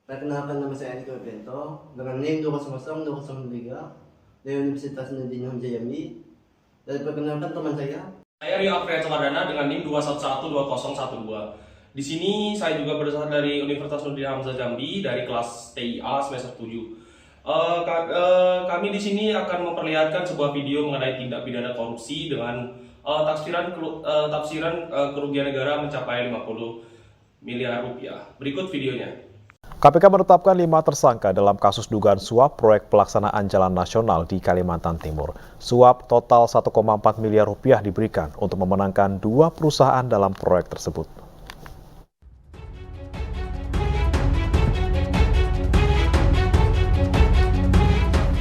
Perkenalkan, nama saya Andika Bento dengan NIM 2002003 dari Universitas Nadine Jambi. Dan perkenalkan teman saya Rio Afrian Celadana dengan NIM 2112012. Di sini saya juga berasal dari Universitas Nurdin Hamzah Jambi dari kelas TIA semester 7. Kami di sini akan memperlihatkan sebuah video mengenai tindak pidana korupsi dengan tafsiran kerugian negara mencapai 50 miliar rupiah. Berikut videonya. KPK menetapkan 5 tersangka dalam kasus dugaan suap proyek pelaksanaan jalan nasional di Kalimantan Timur. Suap total 1,4 miliar rupiah diberikan untuk memenangkan 2 perusahaan dalam proyek tersebut.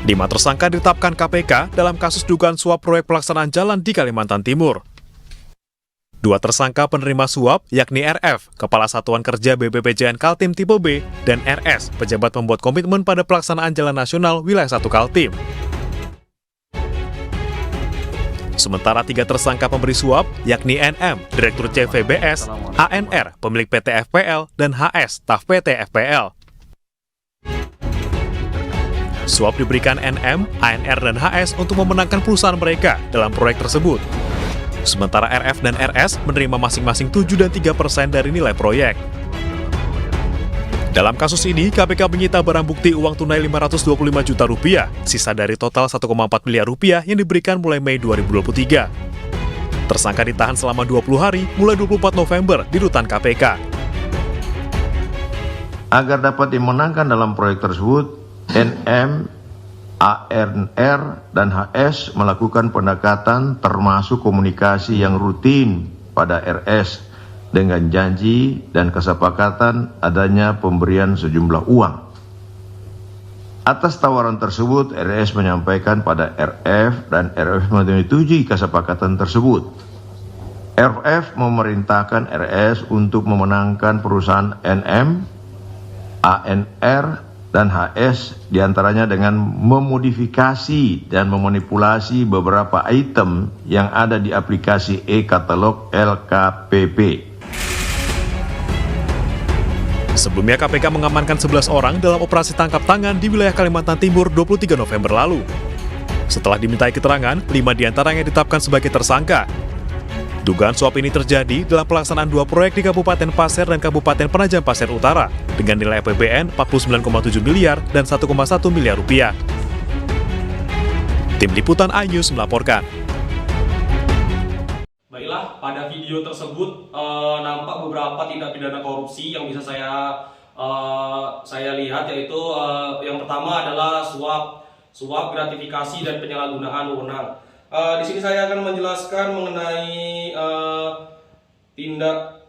Lima tersangka ditetapkan KPK dalam kasus dugaan suap proyek pelaksanaan jalan di Kalimantan Timur. 2 tersangka penerima suap, yakni RF, Kepala Satuan Kerja BPPJN Kaltim Tipe B, dan RS, pejabat pembuat komitmen pada pelaksanaan jalan nasional wilayah 1 Kaltim. Sementara 3 tersangka pemberi suap, yakni NM, Direktur CVBS, ANR, pemilik PT FPL, dan HS, staf PT FPL. Suap diberikan NM, ANR, dan HS untuk memenangkan perusahaan mereka dalam proyek tersebut. Sementara RF dan RS menerima masing-masing 7 dan 3% dari nilai proyek. Dalam kasus ini, KPK menyita barang bukti uang tunai 525 juta rupiah, sisa dari total 1,4 miliar rupiah yang diberikan mulai Mei 2023. Tersangka ditahan selama 20 hari, mulai 24 November di rutan KPK. Agar dapat dimenangkan dalam proyek tersebut, NM, ANR, dan HS melakukan pendekatan termasuk komunikasi yang rutin pada RS dengan janji dan kesepakatan adanya pemberian sejumlah uang. Atas tawaran tersebut, RS menyampaikan pada RF dan RF menyetujui kesepakatan tersebut. RF memerintahkan RS untuk memenangkan perusahaan NM, ANR, dan HS diantaranya dengan memodifikasi dan memanipulasi beberapa item yang ada di aplikasi e-katalog LKPP. Sebelumnya KPK mengamankan 11 orang dalam operasi tangkap tangan di wilayah Kalimantan Timur 23 November lalu. Setelah dimintai keterangan, 5 diantaranya ditetapkan sebagai tersangka. Dugaan suap ini terjadi dalam pelaksanaan 2 proyek di Kabupaten Pasir dan Kabupaten Penajam Pasir Utara dengan nilai APBN 49,7 miliar dan 1,1 miliar rupiah. Tim Liputan iNews melaporkan. Baiklah, pada video tersebut nampak beberapa tindak pidana korupsi yang bisa saya lihat, yaitu yang pertama adalah suap gratifikasi dan penyalahgunaan wewenang. Di sini saya akan menjelaskan mengenai tindak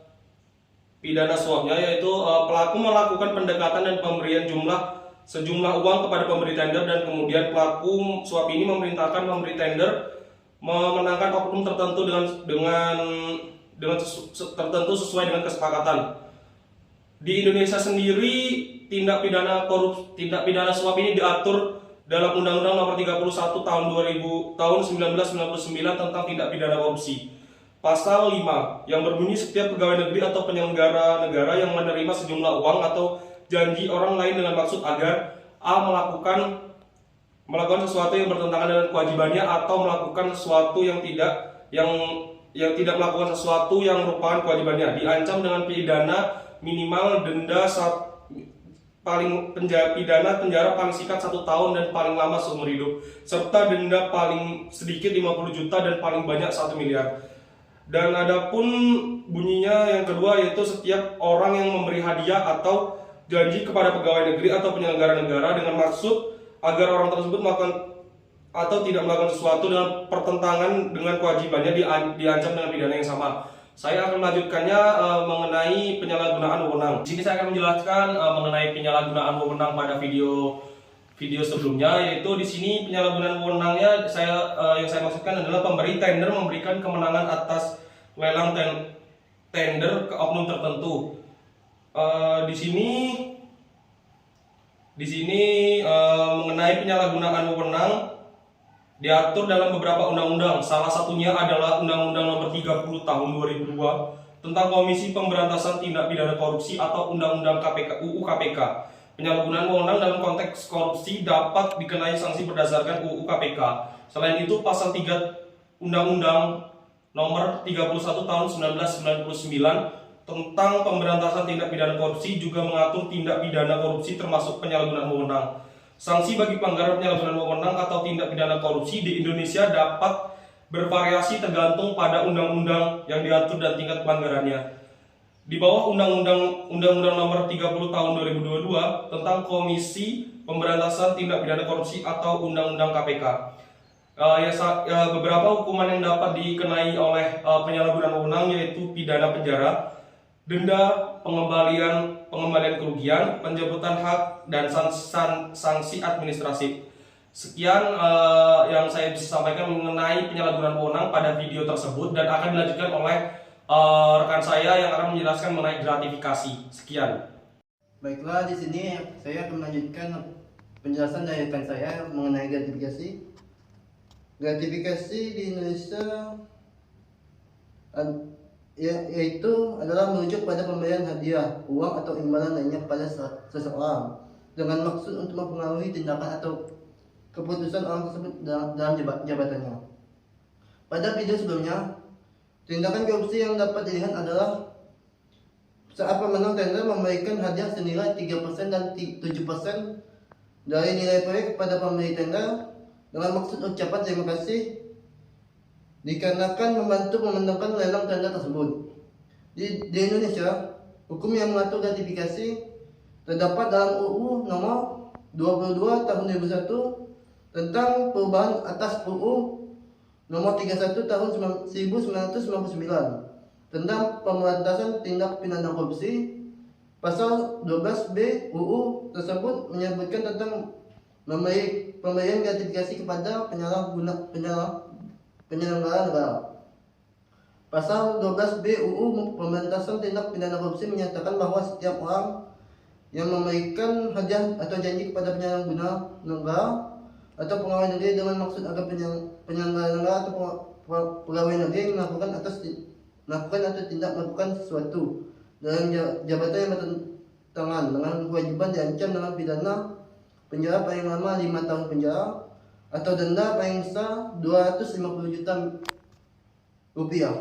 pidana suapnya, yaitu pelaku melakukan pendekatan dan pemberian sejumlah uang kepada pemberi tender, dan kemudian pelaku suap ini memerintahkan pemberi tender memenangkan oknum tertentu tertentu sesuai dengan kesepakatan. Di Indonesia sendiri, tindak pidana suap ini diatur dalam Undang-Undang Nomor 31 tahun 1999 tentang tindak pidana korupsi. Pasal 5 yang berbunyi setiap pegawai negeri atau penyelenggara negara yang menerima sejumlah uang atau janji orang lain dengan maksud agar A. melakukan sesuatu yang bertentangan dengan kewajibannya, atau melakukan sesuatu yang tidak melakukan sesuatu yang merupakan kewajibannya, diancam dengan pidana minimal denda pidana penjara paling singkat 1 tahun dan paling lama seumur hidup, serta denda paling sedikit 50 juta dan paling banyak 1 miliar. Dan adapun bunyinya yang kedua, yaitu setiap orang yang memberi hadiah atau janji kepada pegawai negeri atau penyelenggara negara dengan maksud agar orang tersebut melakukan atau tidak melakukan sesuatu dengan pertentangan dengan kewajibannya, diancam dengan pidana yang sama. Saya akan melanjutkannya mengenai penyalahgunaan wewenang. Di sini saya akan menjelaskan mengenai penyalahgunaan wewenang pada video sebelumnya, yaitu di sini penyalahgunaan wewenangnya yang saya maksudkan adalah pemberi tender memberikan kemenangan atas lelang tender ke oknum tertentu. Di sini mengenai penyalahgunaan wewenang diatur dalam beberapa undang-undang. Salah satunya adalah Undang-Undang Nomor 30 Tahun 2002 tentang Komisi Pemberantasan Tindak Pidana Korupsi atau Undang-Undang UU KPK. Penyalahgunaan wewenang dalam konteks korupsi dapat dikenai sanksi berdasarkan UU KPK. Selain itu, pasal 3 Undang-Undang Nomor 31 Tahun 1999 tentang pemberantasan tindak pidana korupsi juga mengatur tindak pidana korupsi termasuk penyalahgunaan wewenang. Sanksi bagi pelanggaran penyalahgunaan wewenang atau tindak pidana korupsi di Indonesia dapat bervariasi tergantung pada undang-undang yang diatur dan tingkat pelanggarannya. Di bawah Undang-Undang Nomor 30 Tahun 2022 tentang Komisi Pemberantasan Tindak Pidana Korupsi atau Undang-Undang KPK. Beberapa hukuman yang dapat dikenai oleh penyalahgunaan wewenang yaitu pidana penjara, denda, pengembalian kerugian, penjemputan hak, dan sanksi administratif. Sekian yang saya bisa sampaikan mengenai penyalahgunaan wewenang pada video tersebut dan akan dilanjutkan oleh rekan saya yang akan menjelaskan mengenai gratifikasi. Sekian. Baiklah, di sini saya akan melanjutkan penjelasan dari rekan saya mengenai gratifikasi. Gratifikasi di Indonesia yaitu adalah merujuk pada pemberian hadiah, uang atau imbalan lainnya kepada seseorang dengan maksud untuk mempengaruhi tindakan atau keputusan orang tersebut dalam jabatannya. Pada video sebelumnya, tindakan korupsi yang dapat dilihat adalah saat pemenang tender memberikan hadiah senilai 3% dan 7% dari nilai proyek kepada pemberi tender dengan maksud ucapan terima kasih dikarenakan membantu memenangkan lelang tender tersebut. Di Indonesia, hukum yang mengatur gratifikasi terdapat dalam UU Nomor 22 Tahun 2001 tentang perubahan atas UU Nomor 31 Tahun 1999 tentang pemberantasan tindak pidana korupsi. Pasal 12B UU tersebut menyebutkan tentang pemberian gratifikasi kepada penyelenggara negara. Pasal 12B UU pemberantasan tindak pidana korupsi menyatakan bahwa setiap orang yang memberikan hadiah atau janji kepada penyelenggara negara atau pegawai negeri dengan maksud agar penyelenggara negara atau pegawai negeri melakukan atau tidak melakukan sesuatu dalam jabatan yang bertentangan dengan kewajiban diancam dengan pidana penjara paling lama 5 tahun penjara atau denda paling besar 250 juta rupiah.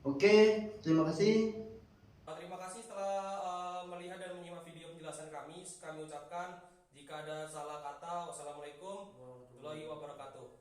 Oke, terima kasih. Terima kasih setelah melihat dan menyimak video penjelasan kami. Kami ucapkan jika ada salah kata, wassalamualaikum warahmatullahi wabarakatuh.